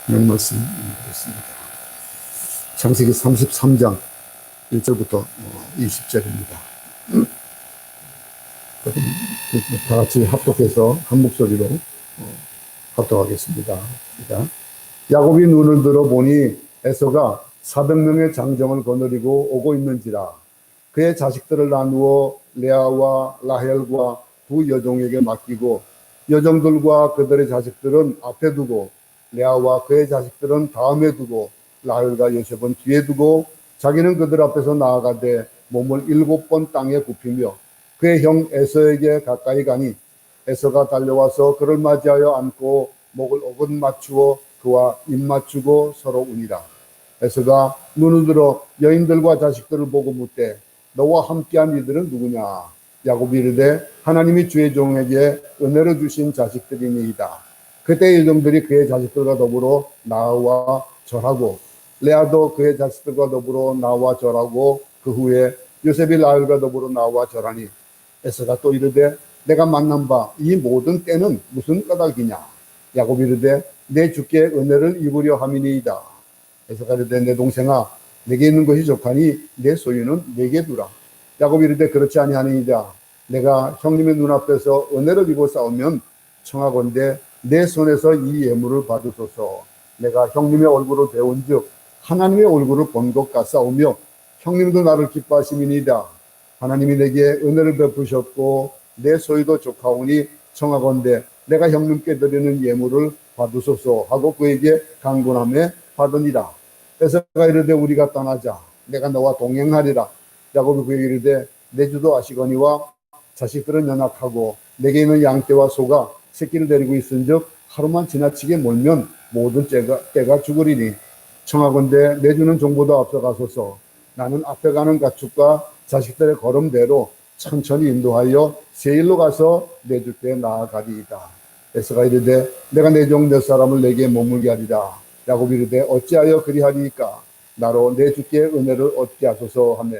하는 말씀 드렸습니다. 창세기 33장 1절부터 20절입니다. 다 같이 합독해서 한 목소리로 합독하겠습니다. 야곱이 눈을 들어 보니 에서가 400명의 장정을 거느리고 오고 있는지라. 그의 자식들을 나누어 레아와 라헬과 두 여종에게 맡기고 여종들과 그들의 자식들은 앞에 두고 레아와 그의 자식들은 다음에 두고 라헬과 요셉은 뒤에 두고 자기는 그들 앞에서 나아가되 몸을 7번 땅에 굽히며 그의 형 에서에게 가까이 가니 에서가 달려와서 그를 맞이하여 안고 목을 오금 맞추어 그와 입 맞추고 서로 우니라. 에서가 눈을 들어 여인들과 자식들을 보고 묻되 너와 함께한 이들은 누구냐? 야곱이 이르되 하나님이 주의 종에게 은혜를 주신 자식들이니이다. 그때 여종들이 그의 자식들과 더불어 나와 절하고 레아도 그의 자식들과 더불어 나와 절하고 그 후에 요셉이 라헬과 더불어 나와 절하니 에서가 또 이르되 내가 만난 바 이 모든 때는 무슨 까닭이냐? 야곱이 이르되 내 주께 은혜를 입으려 함이니이다. 에서가 이르되 내 동생아 내게 있는 것이 족하니 내 소유는 내게 두라. 야곱이 이르되 그렇지 아니하니이다. 내가 형님의 눈앞에서 은혜를 입어 싸우면 청하건대 내 손에서 이 예물을 받으소서. 내가 형님의 얼굴을 배운 즉 하나님의 얼굴을 본 것 같사오며 형님도 나를 기뻐하심이니이다. 하나님이 내게 은혜를 베푸셨고 내 소유도 족하오니 청하건대 내가 형님께 드리는 예물을 받으소서 하고 그에게 강군함에 받으니라. 에서가 이르되 우리가 떠나자. 내가 너와 동행하리라. 야곱이 그에게 이르되 내 주도 아시거니와 자식들은 연약하고 내게 있는 양떼와 소가 새끼를 데리고 있은즉 하루만 지나치게 몰면 모든 떼가 죽으리니 청하건대 내 주는 종보다 앞서가소서. 나는 앞에 가는 가축과 자식들의 걸음대로 천천히 인도하여 세일로 가서 내 주께 나아가리이다. 에서가 이르되 내가 내 종 몇 사람을 내게 머물게 하리라. 야곱이 이르되 어찌하여 그리하리이까? 나로 내 주께 은혜를 얻게 하소서 하며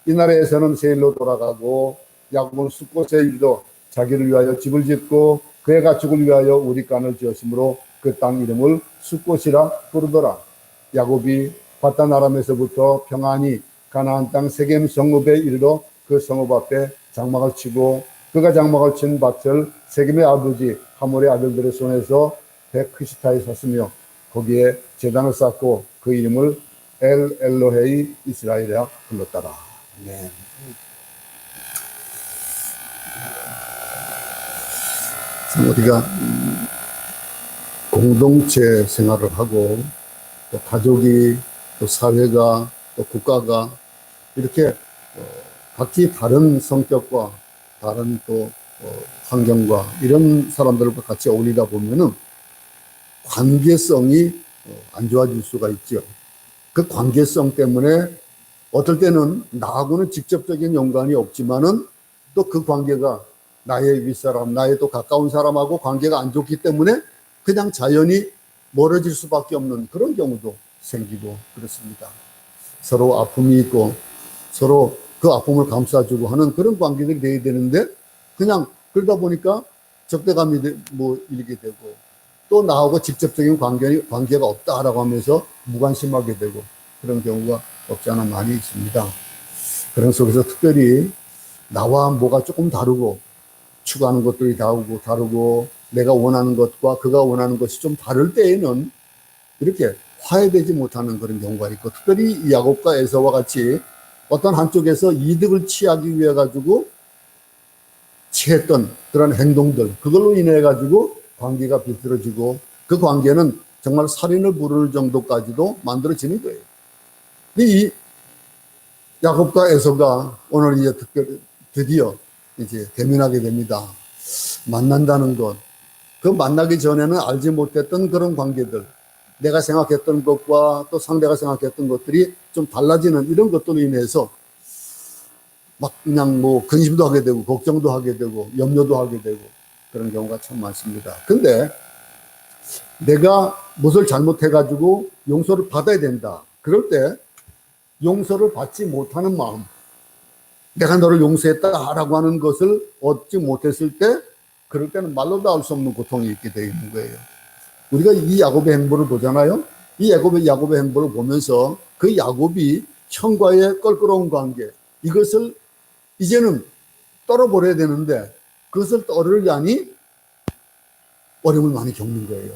이날에서는 세일로 돌아가고 야곱은 숫곳에 이르러 자기를 위하여 집을 짓고 그의 가축을 위하여 우리간을 지었으므로 그 땅 이름을 숫곳이라 부르더라. 야곱이 바단 아람에서부터 평안히 가나안 땅 세겜 성읍에 이르러 그 성읍 앞에 장막을 치고 그가 장막을 친 밭을 세겜의 아버지 하몰의 아들들의 손에서 베크시타에 샀으며 거기에 제단을 쌓고 그 이름을 엘 엘로헤이 이스라엘이라 불렀더라. 네. 우리가 공동체 생활을 하고 또 가족이 또 사회가 또 국가가 이렇게 각기 다른 성격과 다른 또 환경과 이런 사람들과 같이 어울리다 보면은 관계성이 안 좋아질 수가 있죠. 그 관계성 때문에 어떨 때는 나하고는 직접적인 연관이 없지만은 또 그 관계가 나의 윗사람, 나의 또 가까운 사람하고 관계가 안 좋기 때문에 그냥 자연히 멀어질 수밖에 없는 그런 경우도 생기고 그렇습니다. 서로 아픔이 있고 서로 그 아픔을 감싸주고 하는 그런 관계들이 돼야 되는데 그냥 그러다 보니까 적대감이 일게 되고 또 나하고 직접적인 관계가 없다라고 하면서 무관심하게 되고 그런 경우가 없지 않아 많이 있습니다. 그런 속에서 특별히 나와 뭐가 조금 다르고 추구하는 것들이 다르고 내가 원하는 것과 그가 원하는 것이 좀 다를 때에는 이렇게 화해되지 못하는 그런 경우가 있고 특별히 이 야곱과 에서와 같이 어떤 한쪽에서 이득을 취하기 위해 가지고 취했던 그런 행동들 그걸로 인해 가지고 관계가 비틀어지고 그 관계는 정말 살인을 부를 정도까지도 만들어지는 거예요. 이 야곱과 에서가 오늘 이제 드디어 이제 대면하게 됩니다. 만난다는 것, 그 만나기 전에는 알지 못했던 그런 관계들, 내가 생각했던 것과 또 상대가 생각했던 것들이 좀 달라지는 이런 것들로 인해서 막 그냥 근심도 하게 되고 걱정도 하게 되고 염려도 하게 되고 그런 경우가 참 많습니다. 근데 내가 무엇을 잘못해가지고 용서를 받아야 된다. 그럴 때 용서를 받지 못하는 마음, 내가 너를 용서했다라고 하는 것을 얻지 못했을 때 그럴 때는 말로도 알 수 없는 고통이 있게 되어 있는 거예요. 우리가 이 야곱의 행보를 보잖아요. 이 야곱의 행보를 보면서 그 야곱이 형과의 껄끄러운 관계, 이것을 이제는 떨어버려야 되는데 그것을 떨으려니 어려움을 많이 겪는 거예요.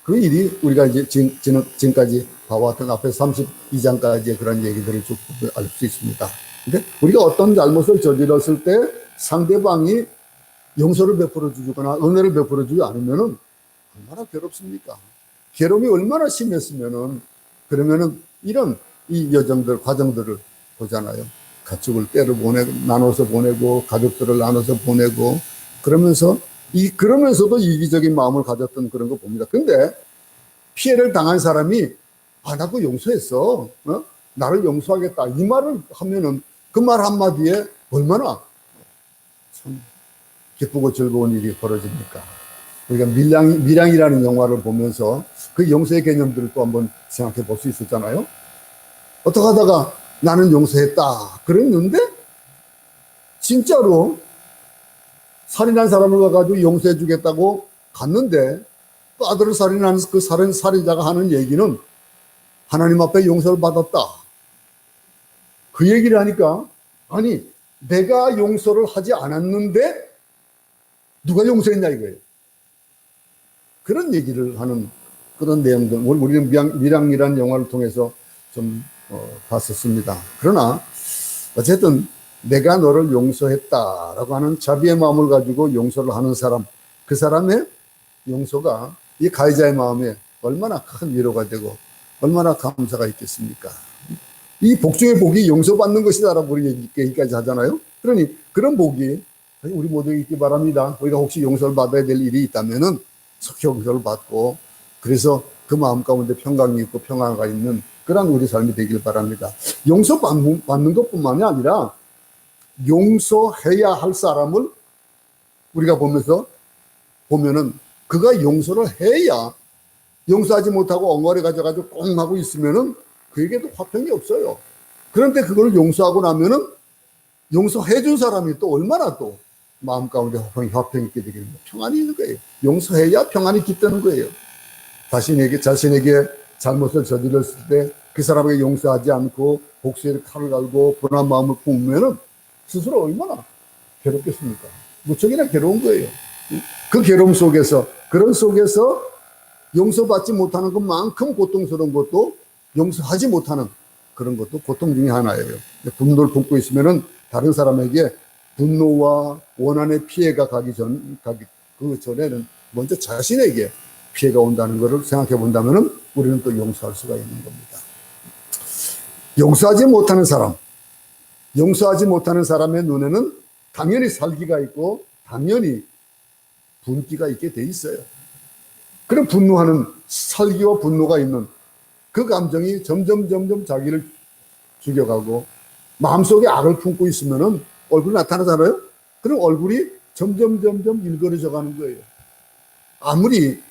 그 일이 우리가 이제 지금까지 봐왔던 앞에 32장까지의 그런 얘기들을 쭉 알 수 있습니다. 근데 우리가 어떤 잘못을 저질렀을 때 상대방이 용서를 베풀어 주거나 은혜를 베풀어 주지 않으면은 얼마나 괴롭습니까? 괴로움이 얼마나 심했으면은, 그러면은 이런 이 여정들, 과정들을 보잖아요. 가축을 때려 보내고, 나눠서 보내고, 가족들을 나눠서 보내고, 그러면서도 이기적인 마음을 가졌던 그런 거 봅니다. 근데 피해를 당한 사람이, 나 그거 용서했어. 나를 용서하겠다. 이 말을 하면은 그 말 한마디에 얼마나 참 기쁘고 즐거운 일이 벌어집니까? 우리가 밀양이라는 영화를 보면서 그 용서의 개념들을 또 한번 생각해 볼 수 있었잖아요. 어떻게 하다가 나는 용서했다 그랬는데 진짜로 살인한 사람을 가가지고 용서해 주겠다고 갔는데 그 아들을 살인한 그 살인자가 하는 얘기는 하나님 앞에 용서를 받았다. 그 얘기를 하니까, 아니 내가 용서를 하지 않았는데 누가 용서했냐 이거예요. 그런 얘기를 하는 그런 내용들, 우리는 밀양이라는 영화를 통해서 좀 봤었습니다. 그러나 어쨌든 내가 너를 용서했다라고 하는 자비의 마음을 가지고 용서를 하는 사람, 그 사람의 용서가 이 가해자의 마음에 얼마나 큰 위로가 되고 얼마나 감사가 있겠습니까? 이 복 중의 복이 용서받는 것이다라고 우리 얘기까지 하잖아요. 그러니 그런 복이 우리 모두에게 있기 바랍니다. 우리가 혹시 용서를 받아야 될 일이 있다면은 속히 용서를 받고, 그래서 그 마음 가운데 평강이 있고 평화가 있는 그런 우리 삶이 되길 바랍니다. 용서받는 것뿐만이 아니라 용서해야 할 사람을 우리가 보면은 그가 용서를 해야, 용서하지 못하고 엉거리 가져가지고 꽁 하고 있으면은 그에게도 화평이 없어요. 그런데 그걸 용서하고 나면은 용서해 준 사람이 또 얼마나 또 마음 가운데 화평이 있게 되겠는 거예요. 평안이 있는 거예요. 용서해야 평안이 깃드는 거예요. 자신에게 잘못을 저질렀을 때 그 사람에게 용서하지 않고 복수의 칼을 갈고 분한 마음을 품으면은 스스로 얼마나 괴롭겠습니까? 무척이나 괴로운 거예요. 그 괴로움 속에서, 그런 속에서 용서받지 못하는 것만큼 고통스러운 것도 용서하지 못하는 그런 것도 고통 중에 하나예요. 분노를 품고 있으면은 다른 사람에게 분노와 원한의 피해가 그 전에는 먼저 자신에게 피해가 온다는 것을 생각해 본다면은 우리는 또 용서할 수가 있는 겁니다. 용서하지 못하는 사람의 눈에는 당연히 살기가 있고 당연히 분기가 있게 돼 있어요. 그런 분노하는, 살기와 분노가 있는 그 감정이 점점 자기를 죽여가고 마음속에 악을 품고 있으면은 얼굴이 나타나잖아요. 그럼 얼굴이 점점 일그러져 가는 거예요. 아무리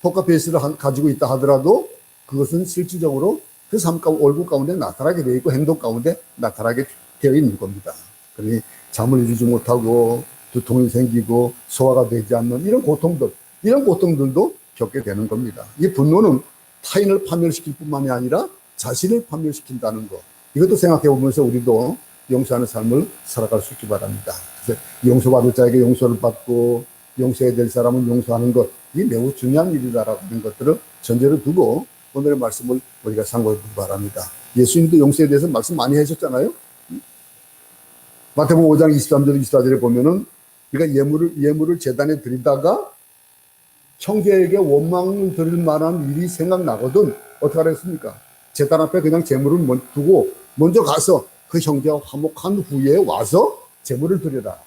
포커페이스를 가지고 있다 하더라도 그것은 실질적으로 그 얼굴 가운데 나타나게 되어 있고 행동 가운데 나타나게 되어 있는 겁니다. 그러니 잠을 이루지 못하고 두통이 생기고 소화가 되지 않는 이런 고통들도 겪게 되는 겁니다. 이 분노는 타인을 파멸시킬 뿐만이 아니라 자신을 파멸시킨다는 것, 이것도 생각해 보면서 우리도 용서하는 삶을 살아갈 수 있기 바랍니다. 그래서 용서받을 자에게 용서를 받고 용서해야 될 사람은 용서하는 것, 이 매우 중요한 일이다라고 하는 것들을 전제로 두고 오늘의 말씀을 우리가 참고해 보기 바랍니다. 예수님도 용서에 대해서 말씀 많이 하셨잖아요. 마태복음 5장 23절 24절에 보면은 우리가 예물을 제단에 드리다가 형제에게 원망을 드릴 만한 일이 생각나거든 어떻게 하랬습니까? 제단 앞에 그냥 제물을 두고 먼저 가서 그 형제와 화목한 후에 와서 제물을 드려라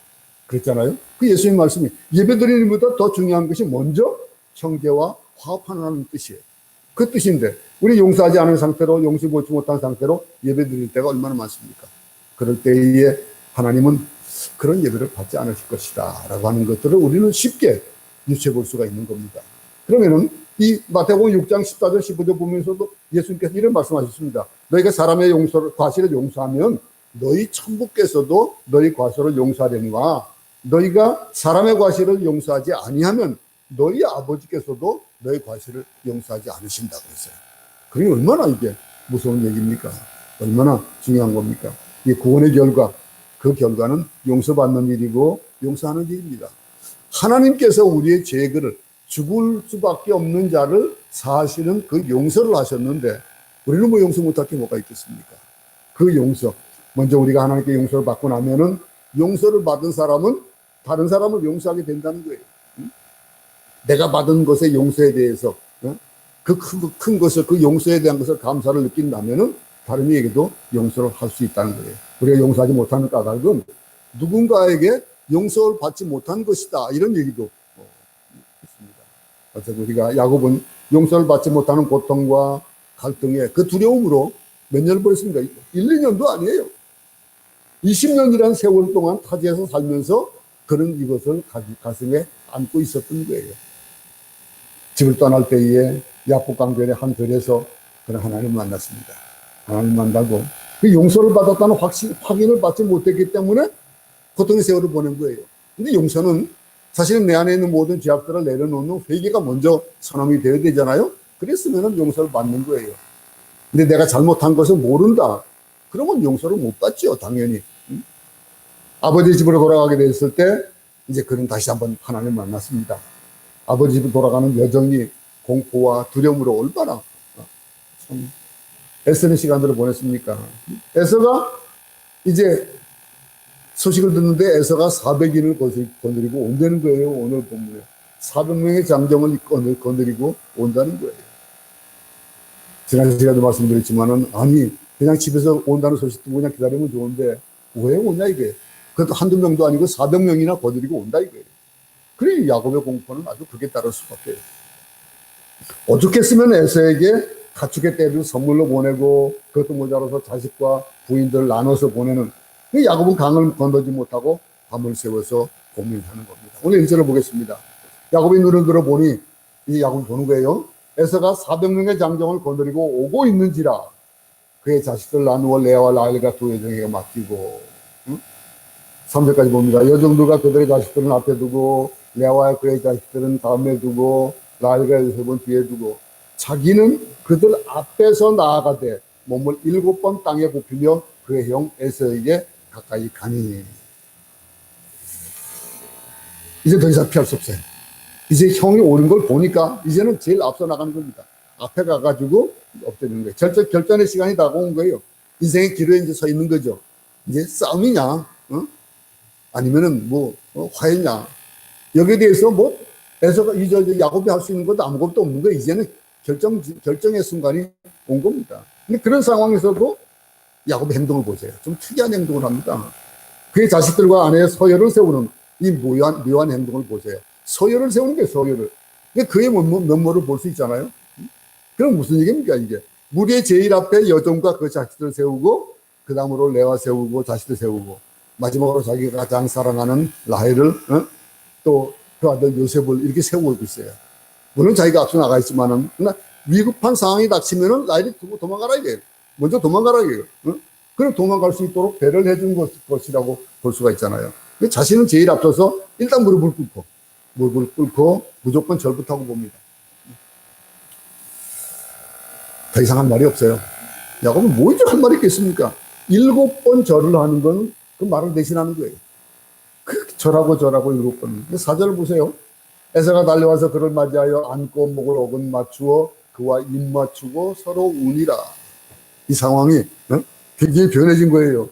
그랬잖아요. 그 예수님 말씀이 예배드리는 것보다 더 중요한 것이 먼저 형제와 화합하는 뜻이에요. 그 뜻인데 우리 용서하지 않은 상태로, 용서받지 못한 상태로 예배드릴 때가 얼마나 많습니까? 그럴 때에 하나님은 그런 예배를 받지 않으실 것이다 라고 하는 것들을 우리는 쉽게 유추해 볼 수가 있는 겁니다. 그러면은 이 마태복음 6장 14절 15절 보면서도 예수님께서 이런 말씀하셨습니다. 너희가 사람의 과실을 용서하면 너희 천부께서도 너희 과실을 용서하려니와 너희가 사람의 과실을 용서하지 아니하면 너희 아버지께서도 너의 과실을 용서하지 않으신다 그랬어요. 그게 얼마나 이게 무서운 얘기입니까? 얼마나 중요한 겁니까? 이 구원의 결과, 그 결과는 용서받는 일이고 용서하는 일입니다. 하나님께서 우리의 죄를 죽을 수밖에 없는 자를 사실은 그 용서를 하셨는데 우리는 뭐 용서 못할 게 뭐가 있겠습니까? 그 용서, 먼저 우리가 하나님께 용서를 받고 나면은 용서를 받은 사람은 다른 사람을 용서하게 된다는 거예요. 내가 받은 것의 용서에 대해서 그 큰 것을, 그 용서에 대한 것을 감사를 느낀다면은 다른 이에게도 용서를 할 수 있다는 거예요. 우리가 용서하지 못하는 까닭은 누군가에게 용서를 받지 못한 것이다, 이런 얘기도 있습니다. 그래서 우리가 야곱은 용서를 받지 못하는 고통과 갈등에 그 두려움으로 몇 년을 보냈습니까? 1, 2년도 아니에요. 20년이라는 세월 동안 타지에서 살면서 그는 이것을 가슴에 안고 있었던 거예요. 집을 떠날 때에 야곱 강변의 한 들에서 그는 하나님을 만났습니다. 하나님 만나고 그 용서를 받았다는 확인을 받지 못했기 때문에 고통의 세월을 보낸 거예요. 근데 용서는 사실은 내 안에 있는 모든 죄악들을 내려놓는 회개가 먼저 선언이 되어야 되잖아요. 그랬으면 용서를 받는 거예요. 근데 내가 잘못한 것을 모른다, 그러면 용서를 못 받죠, 당연히. 아버지 집으로 돌아가게 됐을 때 이제 그는 다시 한번 하나님을 만났습니다. 아버지 집으로 돌아가는 여정이 공포와 두려움으로 얼마나 참 애쓰는 시간들을 보냈습니까? 에서가 이제 소식을 듣는데 에서가 400인을 거느리고 온다는 거예요. 오늘 본문에 400명의 장정을 거느리고 온다는 거예요. 지난 시간에도 말씀드렸지만은, 아니 그냥 집에서 온다는 소식 듣고 그냥 기다리면 좋은데 왜 오냐 이게. 그것도 한두 명도 아니고 400명이나 거느리고 온다 이거예요. 그래 야곱의 공포는 아주 극에 따를 수밖에. 오죽했으면 에서에게 가축의 떼를 선물로 보내고 그것도 모자라서 자식과 부인들을 나눠서 보내는, 야곱은 강을 건너지 못하고 밤을 새워서 고민하는 겁니다. 오늘 1절을 보겠습니다. 야곱이 눈을 들어 보니, 이 야곱이 보는 거예요. 에서가 400명의 장정을 거느리고 오고 있는지라 그의 자식들 나누어 레아와 라헬과 두 여종에게 맡기고. 3절까지 봅니다. 여종들과 그들의 자식들은 앞에 두고 레아와 그의 자식들은 다음에 두고 라헬과 요셉은 뒤에 두고 자기는 그들 앞에서 나아가되 몸을 7번 땅에 굽히며 그의 형 에서에게 가까이 가니. 이제 더 이상 피할 수 없어요. 이제 형이 오는 걸 보니까 이제는 제일 앞서 나가는 겁니다. 앞에 가가지고 엎드리는 거예요. 결전의 시간이 다가온 거예요. 인생의 기로에 이제 서 있는 거죠. 이제 싸움이냐, 아니면은 화해냐. 여기에 대해서 에서가 이제 야곱이 할 수 있는 것도 아무것도 없는 거예요. 이제는 결정의 순간이 온 겁니다. 근데 그런 상황에서도 야곱의 행동을 보세요. 좀 특이한 행동을 합니다. 그의 자식들과 아내의 서열을 세우는 이 묘한 행동을 보세요. 서열을 세우는 게 서열을. 그의 면모를 볼 수 있잖아요. 그럼 무슨 얘기입니까, 이게? 무리의 제일 앞에 여종과 그 자식들을 세우고, 그 다음으로 레아 세우고, 자식들 세우고, 마지막으로 자기가 가장 사랑하는 라헬을, 또 그 아들 요셉을 이렇게 세우고 있어요. 물론 자기가 앞서 나가 있지만은, 위급한 상황이 닥치면은 라헬이 두고 도망가라 이게요. 먼저 도망가라 이게요. 그럼 도망갈 수 있도록 배를 해준 것이라고 볼 수가 있잖아요. 자신은 제일 앞서서 일단 무릎을 꿇고 무조건 절부타고 봅니다. 더 이상 한 말이 없어요. 야곱은 뭐 이제 한 말이 있겠습니까? 7번 절을 하는 건 그 말을 대신하는 거예요. 그 절하고 7번. 4절을 보세요. 에서가 달려와서 그를 맞이하여 안고 목을 오근 맞추어 그와 입 맞추고 서로 우니라. 이 상황이 굉장히 변해진 거예요.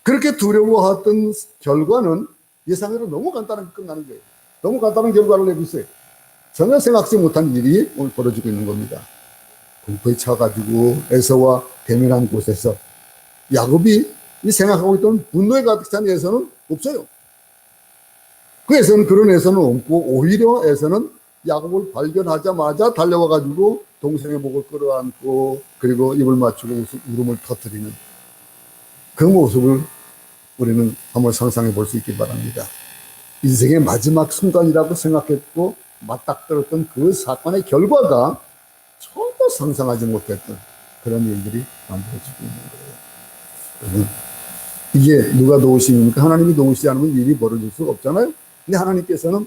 그렇게 두려워했던 결과는 예상외로 너무 간단하게 끝나는 거예요. 너무 간단한 결과를 내고 있어요. 전혀 생각지 못한 일이 오늘 벌어지고 있는 겁니다. 공포에 차가지고 에서와 대면한 곳에서 야곱이 생각하고 있던 분노에 가득 찬 에서는 없어요. 그 에서는, 그런 에서는 없고 오히려 에서는 야곱을 발견하자마자 달려와가지고 동생의 목을 끌어안고 그리고 입을 맞추고 울음을 터뜨리는 그 모습을 우리는 한번 상상해 볼 수 있기 바랍니다. 인생의 마지막 순간이라고 생각했고 맞닥뜨렸던 그 사건의 결과가 전혀 상상하지 못했던 그런 일들이 만들어지고 있는 거예요. 이게 누가 도우심입니까? 하나님이 도우시지 않으면 일이 벌어질 수가 없잖아요. 근데 하나님께서는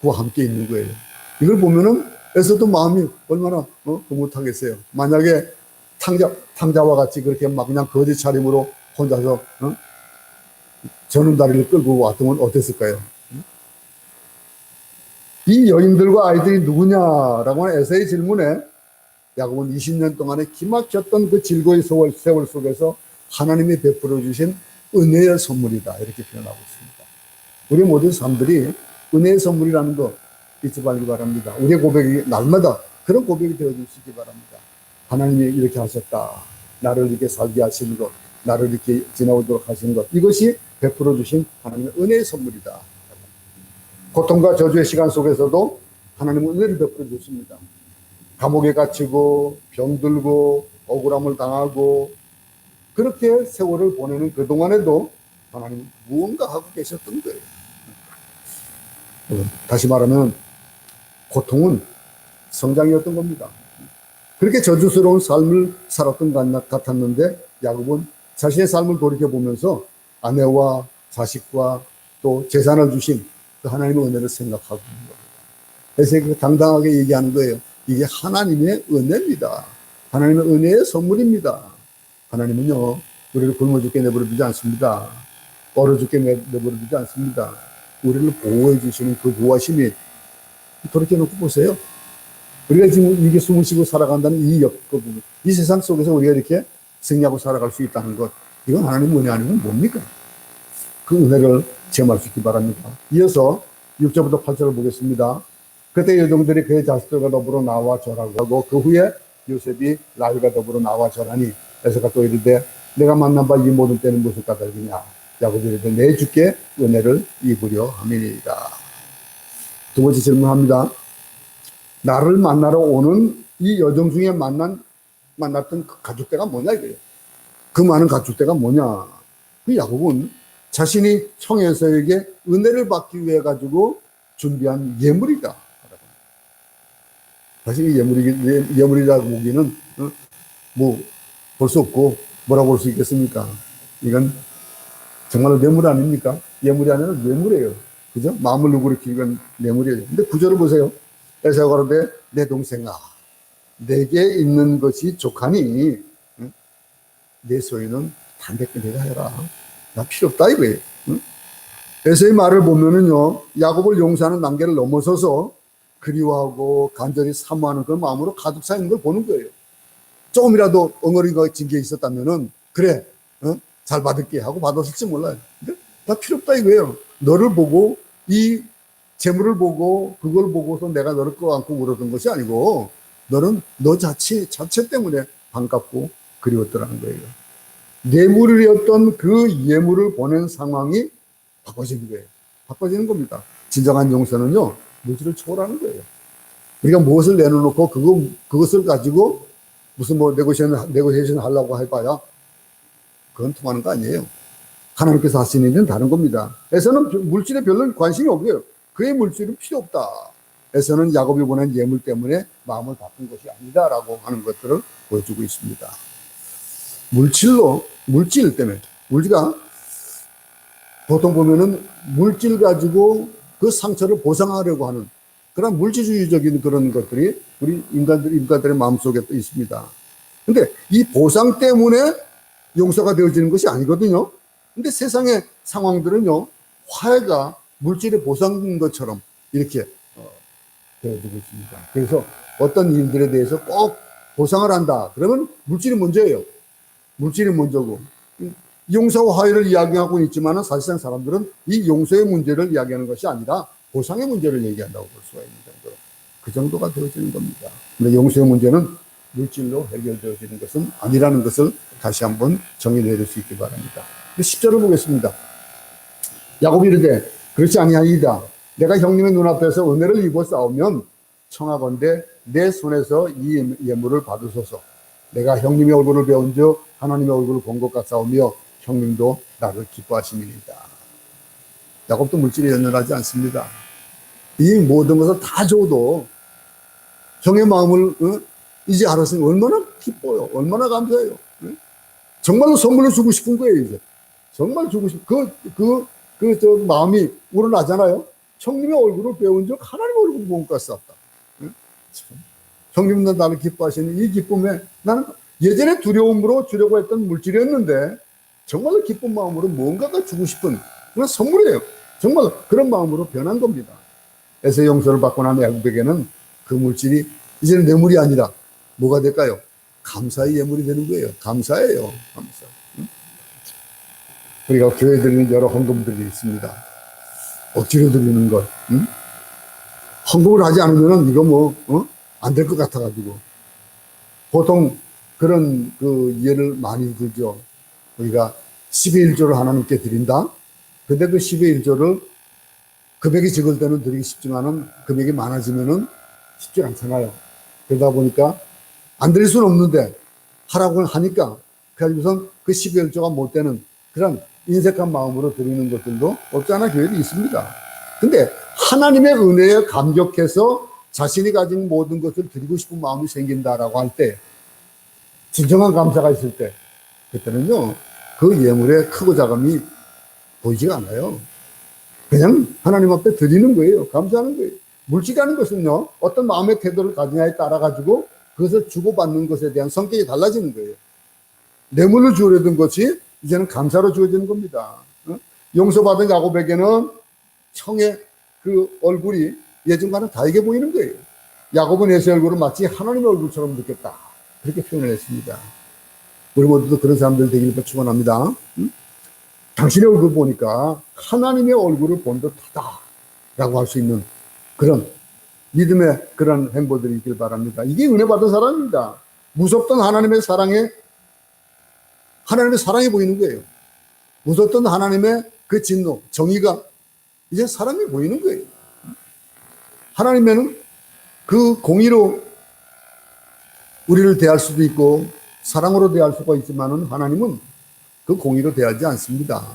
그와 함께 있는 거예요. 이걸 보면은 에서도 마음이 얼마나 흐뭇하겠어요. 만약에 탕자와 같이 그렇게 막 그냥 거짓 차림으로 혼자서 저눈다리를 끌고 왔으면 어땠을까요? 이 여인들과 아이들이 누구냐라고 하는 에서의 질문에 야곱은 20년 동안에 기막혔던 그 즐거운 세월 속에서 하나님이 베풀어 주신 은혜의 선물이다, 이렇게 표현하고 있습니다. 우리 모든 사람들이 은혜의 선물이라는 거 잊지 말기 바랍니다. 우리의 고백이 날마다 그런 고백이 되어주시기 바랍니다. 하나님이 이렇게 하셨다, 나를 이렇게 살게 하시는 것, 나를 이렇게 지나오도록 하시는 것, 이것이 베풀어 주신 하나님의 은혜의 선물이다. 고통과 저주의 시간 속에서도 하나님은 은혜를 베풀어 주십니다. 감옥에 갇히고 병들고 억울함을 당하고 그렇게 세월을 보내는 그동안에도 하나님 무언가 하고 계셨던 거예요. 다시 말하면 고통은 성장이었던 겁니다. 그렇게 저주스러운 삶을 살았던 것 같았는데 야곱은 자신의 삶을 돌이켜보면서 아내와 자식과 또 재산을 주신 그 하나님의 은혜를 생각하고 있는 겁니다. 그래서 당당하게 얘기하는 거예요. 이게 하나님의 은혜입니다. 하나님의 은혜의 선물입니다. 하나님은요, 우리를 굶어 죽게 내버려 두지 않습니다. 얼어 죽게 내버려 두지 않습니다. 우리를 보호해 주시는 그 보호하심이, 돌이켜놓고 보세요. 우리가 지금 이게 숨을 쉬고 살아간다는 이 세상 속에서 우리가 이렇게 승리하고 살아갈 수 있다는 것, 이건 하나님 은혜 아니면 뭡니까? 그 은혜를 체험할 수 있기 바랍니다. 이어서 6절부터 8절을 보겠습니다. 그때 여종들이 그의 자식들과 더불어 나와 절하고 하고 그 후에 요셉이 라헬과 더불어 나와 절하니 에서가 또 이르되 내가 만난 바 이 모든 때는 무슨 까닭이냐. 야곱이 이르되 내 주께 은혜를 입으려 함이니이다. 두 번째 질문합니다. 나를 만나러 오는 이 여종 중에 만났던 그 가축대가 뭐냐 이거예요. 그 많은 가축대가 뭐냐. 그 야곱은 자신이 형에서에게 은혜를 받기 위해 가지고 준비한 예물이다. 사실 예물이라고 보기는 뭐 볼 수 없고 뭐라고 볼 수 있겠습니까? 이건 정말로 뇌물 아닙니까? 예물이 아니라 뇌물이에요. 그죠? 마음을 누그럽기 위한 뇌물이에요. 근데 구절을 보세요. 에사가 그러되 내 동생아, 내게 있는 것이 족하니 내 소유는 담백히 내가 해라. 나 필요 없다 이거예요. 에서의 말을 보면은요, 야곱을 용서하는 단계를 넘어서서 그리워하고 간절히 사모하는 그 마음으로 가득 차 있는 걸 보는 거예요. 조금이라도 엉어리가 진 게 있었다면은 그래, 잘 받을게 하고 받았을지 몰라요. 근데 나 필요 없다 이거예요. 너를 보고 이 재물을 보고 그걸 보고서 내가 너를 껴안고 울었던 것이 아니고 너는 너 자체 때문에 반갑고 그리웠더라는 거예요. 뇌물이었던 그 예물을 보낸 상황이 바꿔지는 거예요. 바꿔지는 겁니다. 진정한 용서는요, 물질을 초월하는 거예요. 우리가 무엇을 내놓고 그것을 가지고 무슨 뭐 네고시에이션 하려고 해봐야 그건 통하는 거 아니에요. 하나님께서 하시는 일은 다른 겁니다. 에서는 물질에 별로 관심이 없고요. 그의 물질은 필요 없다. 에서는 야곱이 보낸 예물 때문에 마음을 바꾼 것이 아니다라고 하는 것들을 보여주고 있습니다. 물질 때문에, 우리가 보통 보면은 물질 가지고 그 상처를 보상하려고 하는 그런 물질주의적인 그런 것들이 우리 인간들의 마음속에 또 있습니다. 근데 이 보상 때문에 용서가 되어지는 것이 아니거든요. 근데 세상의 상황들은요, 화해가 물질의 보상인 것처럼 이렇게 되어지고 있습니다. 그래서 어떤 일들에 대해서 꼭 보상을 한다. 그러면 물질이 먼저예요. 물질이 먼저고. 용서와 화해를 이야기하고 있지만 사실상 사람들은 이 용서의 문제를 이야기하는 것이 아니라 보상의 문제를 얘기한다고 볼 수가 있는 정도로 그 정도가 되어지는 겁니다. 근데 용서의 문제는 물질로 해결되어지는 것은 아니라는 것을 다시 한번 정의 내릴 수 있기 바랍니다. 10절을 보겠습니다. 야곱이 이르되 그렇지 아니하이다. 내가 형님의 눈앞에서 은혜를 입어 싸우면 청하건대 내 손에서 이 예물을 받으소서. 내가 형님의 얼굴을 배운즉 하나님의 얼굴을 본 것 같사오며 형님도 나를 기뻐하시니이다. 야곱도 물질에 연연하지 않습니다. 이 모든 것을 다 줘도 형의 마음을 이제 알았으니 얼마나 기뻐요. 얼마나 감사해요. 정말로 선물로 주고 싶은 거예요. 이제 정말 주고 싶. 저 마음이 우러나잖아요. 형님의 얼굴을 배운 적 하나님의 얼굴을 본 것 같았다. 참. 형님도 나를 기뻐하시는 이 기쁨에 나는 예전에 두려움으로 주려고 했던 물질이었는데 정말로 기쁜 마음으로 뭔가가 주고 싶은 그런 선물이에요. 정말 그런 마음으로 변한 겁니다. 에서의 용서를 받고 난 야곱에게는 그 물질이 이제는 뇌물이 아니라 뭐가 될까요? 감사의 예물이 되는 거예요. 감사예요. 감사. 우리가 교회에 드리는 여러 헌금들이 있습니다. 억지로 드리는 것. 헌금을 하지 않으면 이거 안 될 것 같아가지고. 보통 그런 그 예를 많이 들죠. 우리가 10의 1조를 하나님께 드린다. 근데 그 10의 1조를 금액이 적을 때는 드리기 쉽지만은 금액이 많아지면은 쉽지 않잖아요. 그러다 보니까 안 드릴 수는 없는데 하라고 하니까 그래서 그 10의 1조가 못 되는 그런 인색한 마음으로 드리는 것들도 없지 않아 교회도 있습니다. 근데 하나님의 은혜에 감격해서 자신이 가진 모든 것을 드리고 싶은 마음이 생긴다라고 할 때 진정한 감사가 있을 때 그때는요 그 예물의 크고 작음이 보이지가 않아요. 그냥 하나님 앞에 드리는 거예요. 감사하는 거예요. 물질이라는 것은요 어떤 마음의 태도를 가지냐에 따라 가지고 그것을 주고받는 것에 대한 성격이 달라지는 거예요. 뇌물을 주려던 것이 이제는 감사로 주어지는 겁니다. 용서받은 야곱에게는 형의 그 얼굴이 예전과는 다르게 보이는 거예요. 야곱은 에서의 얼굴을 마치 하나님의 얼굴처럼 느꼈다. 그렇게 표현을 했습니다. 우리 모두도 그런 사람들 되기를 축원합니다. 당신의 얼굴 보니까 하나님의 얼굴을 본 듯하다 라고 할 수 있는 그런 믿음의 그런 행보들이 있길 바랍니다. 이게 은혜 받은 사람입니다. 무섭던 하나님의 사랑이 보이는 거예요. 무섭던 하나님의 그 진노, 정의가 이제 사랑이 보이는 거예요. 하나님은 그 공의로 우리를 대할 수도 있고 사랑으로 대할 수가 있지만은 하나님은 그 공의로 대하지 않습니다.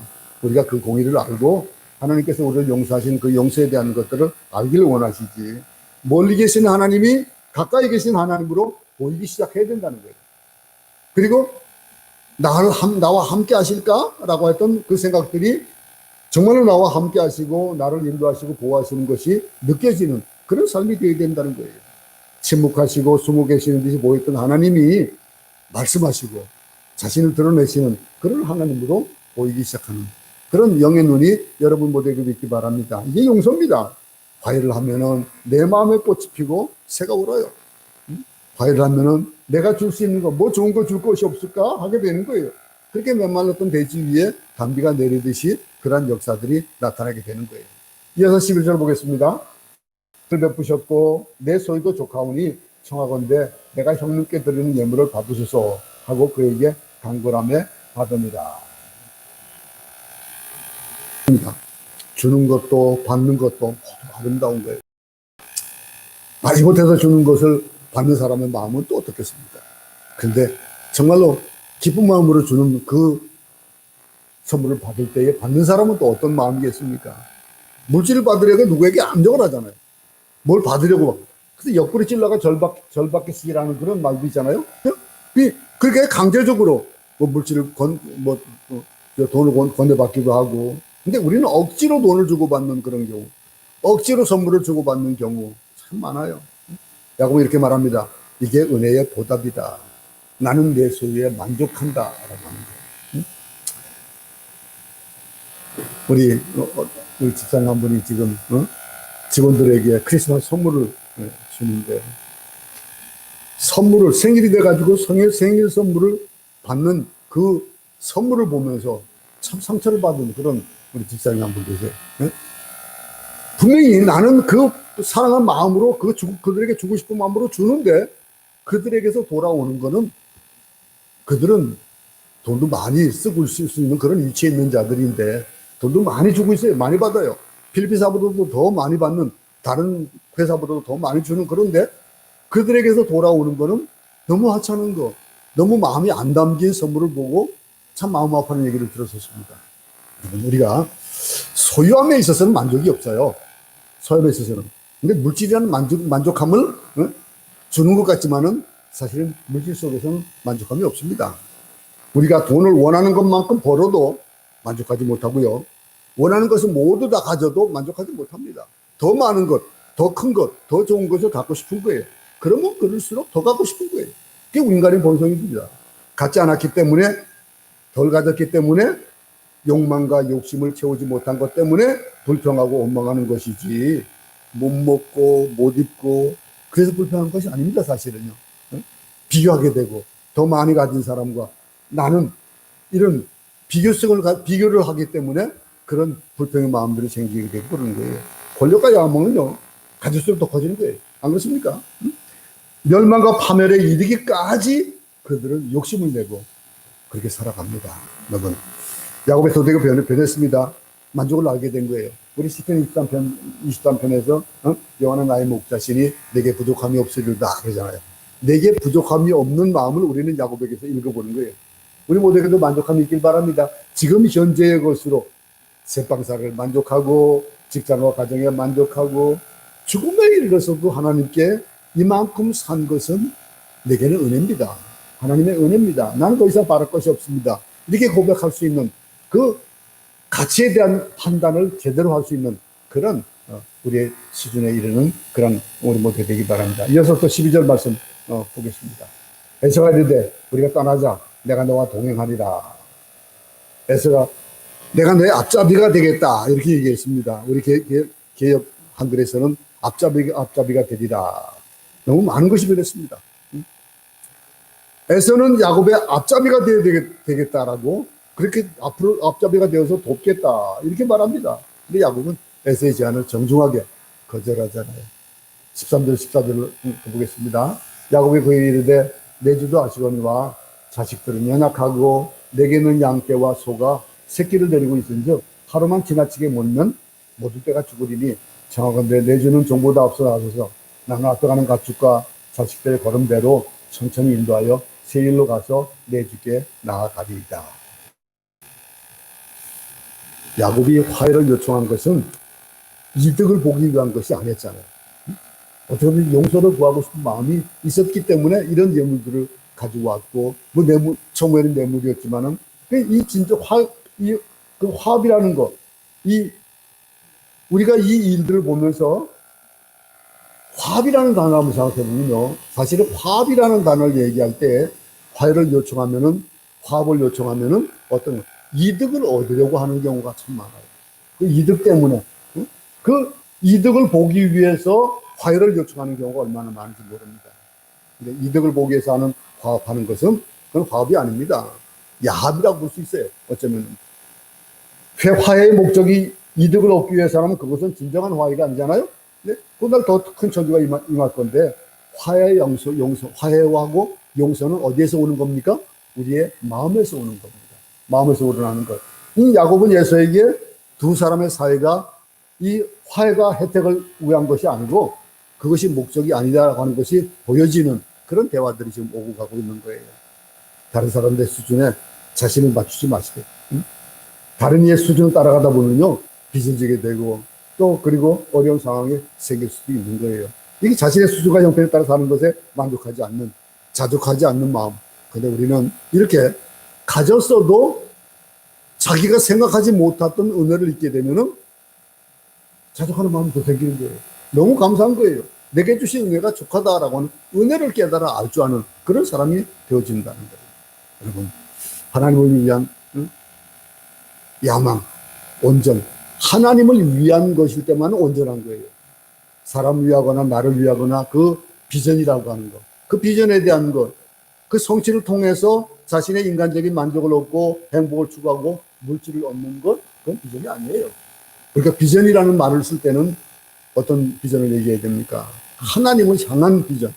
우리가 그 공의를 알고 하나님께서 우리를 용서하신 그 용서에 대한 것들을 알기를 원하시지. 멀리 계신 하나님이 가까이 계신 하나님으로 보이기 시작해야 된다는 거예요. 그리고 나와 함께 하실까라고 했던 그 생각들이 정말로 나와 함께 하시고 나를 인도하시고 보호하시는 것이 느껴지는 그런 삶이 되어야 된다는 거예요. 침묵하시고 숨어 계시는 듯이 보였던 하나님이 말씀하시고 자신을 드러내시는 그런 하나님으로 보이기 시작하는 그런 영의 눈이 여러분 모두에게 있기 바랍니다. 이게 용서입니다. 과일을 하면은 내 마음에 꽃이 피고 새가 울어요. 과일을 하면은 내가 줄 수 있는 거, 뭐 좋은 거 줄 것이 없을까 하게 되는 거예요. 그렇게 메말랐던 대지 위에 단비가 내리듯이 그러한 역사들이 나타나게 되는 거예요. 이어서 11절 보겠습니다. 베푸셨고 내 소유도 족하오니 청하건대 내가 형님께 드리는 예물을 받으소서 하고 그에게 간구하며 받으니라. 주는 것도 받는 것도 모두 아름다운 거예요. 말이 못해서 주는 것을 받는 사람의 마음은 또 어떻겠습니까? 그런데 정말로 기쁜 마음으로 주는 그 선물을 받을 때에 받는 사람은 또 어떤 마음이겠습니까? 물질을 받으려고 누구에게 압력을 하잖아요. 뭘 받으려고. 그래서 옆구리 찔러가 절받게 쓰기라는 그런 말도 있잖아요. 그렇게 강제적으로 물질을 돈을 건네받기도 하고. 근데 우리는 억지로 돈을 주고받는 그런 경우, 억지로 선물을 주고받는 경우 참 많아요. 야곱이 이렇게 말합니다. 이게 은혜의 보답이다. 나는 내 소유에 만족한다. 라고 하는 거예요. 우리 집사님 한 분이 지금 직원들에게 크리스마스 선물을 주는데 선물을 생일이 돼가지고 생일 선물을 받는 그 선물을 보면서 참 상처를 받은 그런 우리 집사님 한 분 계세요. 분명히 나는 그 사랑한 마음으로 그들에게 주고 싶은 마음으로 주는데 그들에게서 돌아오는 거는 그들은 돈도 많이 쓰고 있을 수 있는 그런 위치에 있는 자들인데 돈도 많이 주고 있어요. 많이 받아요. 필리핀사보다도 더 많이 받는 다른 회사보다도 더 많이 주는 그런데 그들에게서 돌아오는 거는 너무 하찮은 거, 너무 마음이 안 담긴 선물을 보고 참 마음 아파하는 얘기를 들었었습니다. 우리가 소유함에 있어서는 만족이 없어요. 소유함에 있어서는. 근데 물질이라는 만족함을 주는 것 같지만은 사실은 물질 속에서는 만족함이 없습니다. 우리가 돈을 원하는 것만큼 벌어도 만족하지 못하고요. 원하는 것을 모두 다 가져도 만족하지 못합니다. 더 많은 것, 더 큰 것, 더 좋은 것을 갖고 싶은 거예요. 그러면 그럴수록 더 갖고 싶은 거예요. 그게 인간의 본성입니다. 갖지 않았기 때문에, 덜 가졌기 때문에 욕망과 욕심을 채우지 못한 것 때문에 불평하고 원망하는 것이지, 못 먹고 못 입고 그래서 불평한 것이 아닙니다. 사실은요. 비교하게 되고 더 많이 가진 사람과 나는 이런 비교를 하기 때문에 그런 불평의 마음들이 생기게 되고 그러는 거예요. 권력과 야망은요, 가질수록 더 커지는 거예요. 안 그렇습니까? 멸망과 파멸에 이르기까지 그들은 욕심을 내고 그렇게 살아갑니다. 여러분, 야곱의 도덕이 변했습니다. 만족을 알게 된 거예요. 우리 시편 23편에서 여호와는 나의 목자시니 내게 부족함이 없으리로다 그러잖아요. 내게 부족함이 없는 마음을 우리는 야곱에게서 읽어보는 거예요. 우리 모두에게도 만족함이 있길 바랍니다. 지금 현재의 것으로 세방사를 만족하고 직장과 가정에 만족하고 죽음에 이르러서도 하나님께 이만큼 산 것은 내게는 은혜입니다. 하나님의 은혜입니다. 나는 더 이상 바랄 것이 없습니다. 이렇게 고백할 수 있는 그 가치에 대한 판단을 제대로 할 수 있는 그런 우리의 수준에 이르는 그런 우리 모두가 되기 바랍니다. 이어서 또 12절 말씀 보겠습니다. 에서가 이르되 우리가 떠나자 내가 너와 동행하리라. 에서가 내가 너의 앞잡이가 되겠다 이렇게 얘기했습니다. 우리 개역 한글에서는 앞잡이가 되리라. 너무 많은 것이 그랬습니다. 에서는 야곱의 앞잡이가 되겠다라고 그렇게 앞으로 앞잡이가 되어서 돕겠다 이렇게 말합니다. 근데 야곱은 에서의 제안을 정중하게 거절하잖아요. 13절 14절을 보겠습니다. 야곱이 그에게 이르되 내 주도 아시거니와 자식들은 연약하고 내게는 양떼와 소가 새끼를 데리고 있은즉 하루만 지나치게 몰면 모두 때가 죽으리니 청하건대 내 주는 종보다 앞서 나서서 나는 앞서가는 가축과 자식들의 걸음대로 천천히 인도하여 세일로 가서 내 주께 나아가리이다. 야곱이 화해를 요청한 것은 이득을 보기 위한 것이 아니었잖아요. 어떻게 보면 용서를 구하고 싶은 마음이 있었기 때문에 이런 예물들을 가지고 왔고, 뭐 처음에는 뇌물이었지만은 이 진짜 그 화합이라는 것, 우리가 이 일들을 보면서 화합이라는 단어 한번 생각해 보면요, 사실은 화합이라는 단어를 얘기할 때 화해를 요청하면은 화합을 요청하면은 어떤 이득을 얻으려고 하는 경우가 참 많아요. 그 이득 때문에 그 이득을 보기 위해서 화해를 요청하는 경우가 얼마나 많은지 모릅니다. 근데 이득을 보기 위해서 하는 화합하는 것은 그건 화합이 아닙니다. 야합이라고 볼 수 있어요. 어쩌면 화해의 목적이 이득을 얻기 위해서라면 그것은 진정한 화해가 아니잖아요. 근데 그날 더 큰 천주가 임할 건데 화해하고 용서는 어디에서 오는 겁니까? 우리의 마음에서 오는 겁니다. 마음에서 우러나는 것. 이 야곱은 에서에게 두 사람의 사이가 이 화해가 혜택을 위한 것이 아니고 그것이 목적이 아니다라고 하는 것이 보여지는 그런 대화들이 지금 오고 가고 있는 거예요. 다른 사람들의 수준에 자신을 맞추지 마시고, 다른 이의 수준을 따라가다 보면요, 빚을 지게 되고, 또 그리고 어려운 상황이 생길 수도 있는 거예요. 이게 자신의 수준과 형편에 따라 사는 것에 만족하지 않는, 자족하지 않는 마음. 근데 우리는 이렇게 가졌어도 자기가 생각하지 못했던 은혜를 잊게 되면은 자족하는 마음이 더 생기는 거예요. 너무 감사한 거예요. 내게 주신 은혜가 족하다라고 하는 은혜를 깨달아 알 줄 아는 그런 사람이 되어진다는 거예요. 여러분, 하나님을 위한 야망, 온전, 하나님을 위한 것일 때만 온전한 거예요. 사람을 위하거나 나를 위하거나 그 비전이라고 하는 것, 그 비전에 대한 것, 그 성취를 통해서 자신의 인간적인 만족을 얻고 행복을 추구하고 물질을 얻는 것, 그건 비전이 아니에요. 그러니까 비전이라는 말을 쓸 때는 어떤 비전을 얘기해야 됩니까? 하나님을 향한 비전.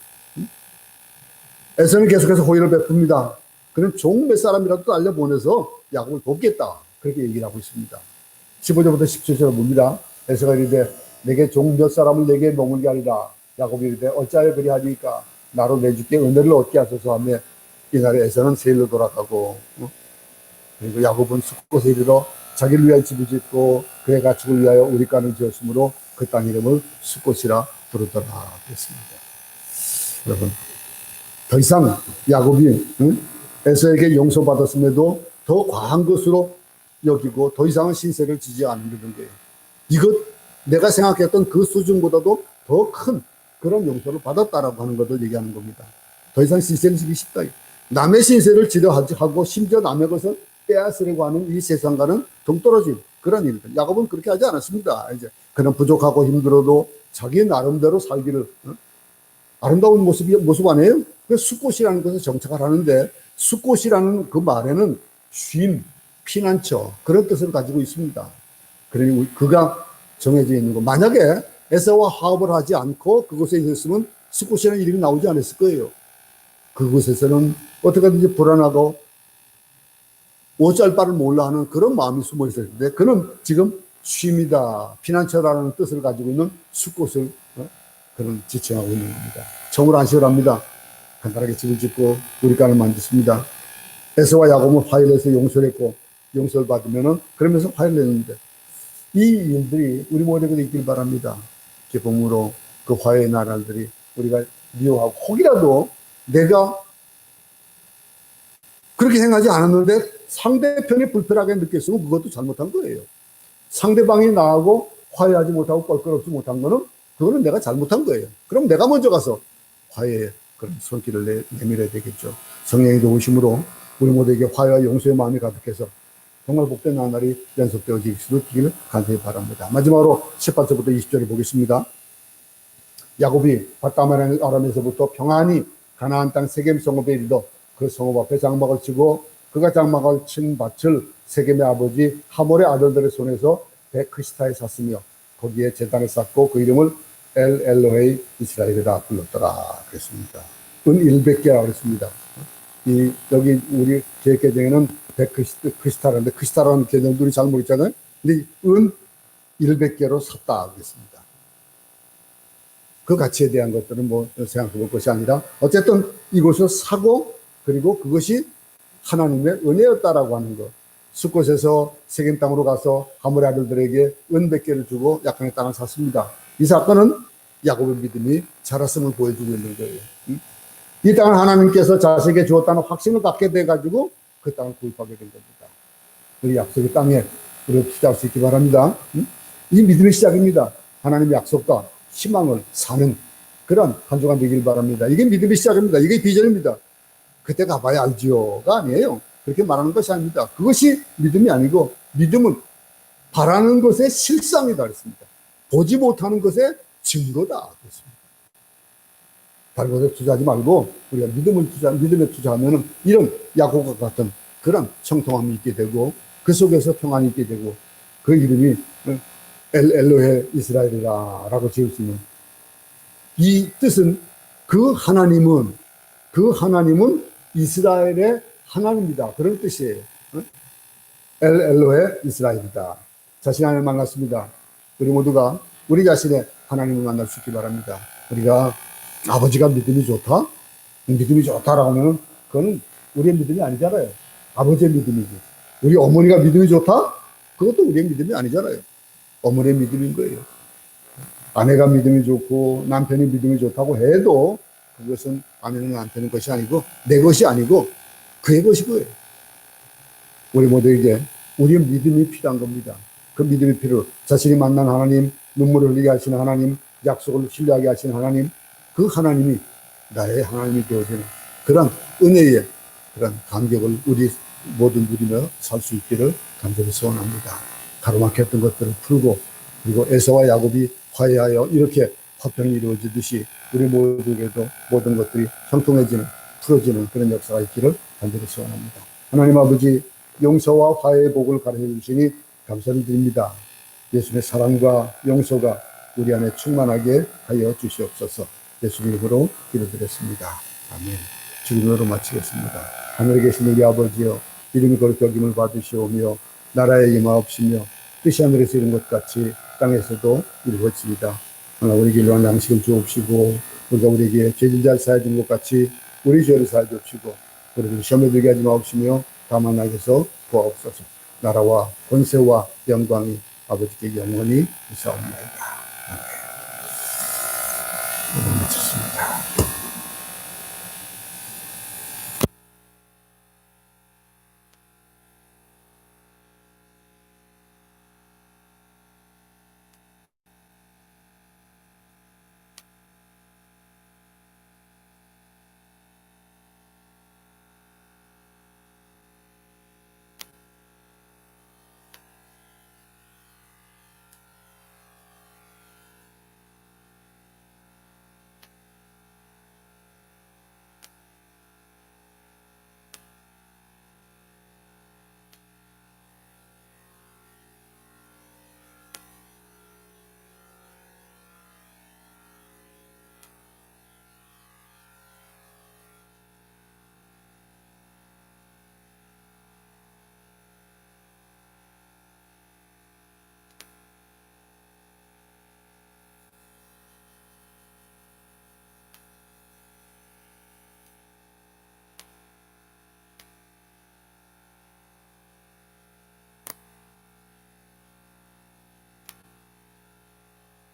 에서는 계속해서 호의를 베풉니다. 그는 종 몇 사람이라도 알려보내서 야곱을 돕겠다. 그렇게 얘기를 하고 있습니다. 15절부터 17절 봅니다. 에서가 이르되 내게 종 몇 사람을 내게 머물게 하리라. 야곱이 이르되 어찌하여 그리하리까? 나로 내 주께 은혜를 얻게 하소서 하며 이날에 에서는 세일로 돌아가고, 그리고 야곱은 숫곳에 이르러 자기를 위하여 집을 짓고 그의 가축을 위하여 우리간을 지었으므로 그 땅 이름을 숫곳이라 부르더라 그랬습니다. 여러분, 더 이상 야곱이 에서에게 용서받았음에도 더 과한 것으로 여기고 더 이상은 신세를 지지 않는 거예요. 이것 내가 생각했던 그 수준보다도 더 큰 그런 용서를 받았다라고 하는 것을 얘기하는 겁니다. 더 이상 신세를 지기 쉽다. 남의 신세를 지려 하고 심지어 남의 것을 빼앗으려고 하는 이 세상과는 동떨어진 그런 일들. 야곱은 그렇게 하지 않았습니다. 이제 그는 부족하고 힘들어도 자기 나름대로 살기를 아름다운 모습 아니에요? 그 숫꽃이라는 것을 정착을 하는데 숫꽃이라는 그 말에는 쉼, 피난처 그런 뜻을 가지고 있습니다. 그러니 그가 정해져 있는 거. 만약에 에사와 화합을 하지 않고 그곳에 있었으면 숫꽃이라는 이름이 나오지 않았을 거예요. 그곳에서는 어떻게든지 불안하고 어쩔 바를 몰라 하는 그런 마음이 숨어 있을 텐데 그는 지금 쉼이다, 피난처라는 뜻을 가지고 있는 숫꽃을 그는 지칭하고 있는 겁니다. 청을 안식을 합니다. 간단하게 집을 짓고 우리간을 만졌습니다. 에서와 야곱은 화해를 해서 용서를 했고 용서를 받으면은 그러면서 화해를 했는데 이 일들이 우리 모두에게 있길 바랍니다. 기쁨으로 그 화해의 나날들이 우리가 미워하고 혹이라도 내가 그렇게 생각하지 않았는데 상대편이 불편하게 느꼈으면 그것도 잘못한 거예요. 상대방이 나하고 화해하지 못하고 껄끄럽지 못한 거는 그거는 내가 잘못한 거예요. 그럼 내가 먼저 가서 화해의 그런 손길을 내밀어야 되겠죠. 성령의 도우심으로 우리 모두에게 화해와 용서의 마음이 가득해서 정말 복된 나날이 연속되어질 수 있기를 간절히 바랍니다. 마지막으로 18절부터 20절을 보겠습니다. 야곱이 밧담 아람에서부터 평안히 가나안 땅 세겜 성읍에 이르러 그 성읍 앞에 장막을 치고 그가 장막을 친 밭을 세겜의 아버지 하몰의 아들들의 손에서 베크시타에 샀으며 거기에 제단을 쌓고 그 이름을 엘 엘로헤이 이스라엘이라 불렀더라 그랬습니다. 은 100개라고 그랬습니다. 여기 우리 계획개정에는 베크시타라는데 크시타라는 개념도 우리 잘 모르잖아요. 근데 은 100개로 샀다 그랬습니다. 그 가치에 대한 것들은 뭐 생각해 볼 것이 아니라 어쨌든 이곳을 사고 그리고 그것이 하나님의 은혜였다라고 하는 것. 숫곳에서 세겜 땅으로 가서 하몰의 아들들에게 은 100개를 주고 약간의 땅을 샀습니다. 이 사건은 야곱의 믿음이 자랐음을 보여주고 있는 거예요. 이 땅을 하나님께서 자식에게 주었다는 확신을 갖게 돼가지고 그 땅을 구입하게 된 겁니다. 우리 약속의 땅에 우리가 투자할 수 있기 바랍니다. 이 믿음의 시작입니다. 하나님의 약속과 희망을 사는 그런 한 주간 되길 바랍니다. 이게 믿음의 시작입니다. 이게 비전입니다. 그때 가봐야 알지요가 아니에요. 그렇게 말하는 것이 아닙니다. 그것이 믿음이 아니고 믿음은 바라는 것의 실상이다 그랬습니다. 보지 못하는 것의 증거다 그랬습니다. 다른 것에 투자하지 말고 우리가 믿음에 투자하면 이런 야곱과 같은 그런 청통함이 있게 되고 그 속에서 평안이 있게 되고 그 이름이 엘로헤 이스라엘이라 라고 지을 수 있는 이 뜻은 그 하나님은 이스라엘의 하나님이다. 그런 뜻이에요. 엘로헤 이스라엘이다. 자신 하나님을 만났습니다. 우리 모두가 우리 자신의 하나님을 만날 수 있기 바랍니다. 우리가 아버지가 믿음이 좋다? 믿음이 좋다라고 하면 그거는 우리의 믿음이 아니잖아요. 아버지의 믿음이지. 우리 어머니가 믿음이 좋다? 그것도 우리의 믿음이 아니잖아요. 어머니의 믿음인 거예요. 아내가 믿음이 좋고 남편이 믿음이 좋다고 해도 그것은 아내는 남편의 것이 아니고 내 것이 아니고 그의 것이고요. 우리 모두에게 우리의 믿음이 필요한 겁니다. 그 믿음이 필요. 자신이 만난 하나님, 눈물을 흘리게 하시는 하나님, 약속을 신뢰하게 하시는 하나님, 그 하나님이 나의 하나님이 되어지는 그런 은혜의 그런 감격을 우리 모두 누리며 살 수 있기를 간절히 소원합니다. 가로막혔던 것들을 풀고 그리고 에서와 야곱이 화해하여 이렇게 화평이 이루어지듯이 우리 모두에게도 모든 것들이 형통해지는 풀어지는 그런 역사가 있기를 간절히 소원합니다. 하나님 아버지 용서와 화해의 복을 가르쳐 주시니 감사를 드립니다. 예수님의 사랑과 용서가 우리 안에 충만하게 하여 주시옵소서. 예수님 이름으로 기도드렸습니다. 아멘. 주님으로 마치겠습니다. 하늘에 계신 우리 아버지여 이름이 거룩히 여김을 받으시오며 나라에 임하옵시며 뜻이 하늘에서 이룬 것 같이 땅에서도 이루어집니다. 하나 우리에게 일용할 양식을 주옵시고 우리가 우리에게 죄진 자를 사하여 준 것 같이 우리 죄를 사하여 주옵시고 우리를 시험에 들게 하지 마옵시며 다만 나에게서 구하옵소서. 나라와 권세와 영광이 아버지께 영원히 있사옵나이다. 아멘. 오늘 마쳤습니다.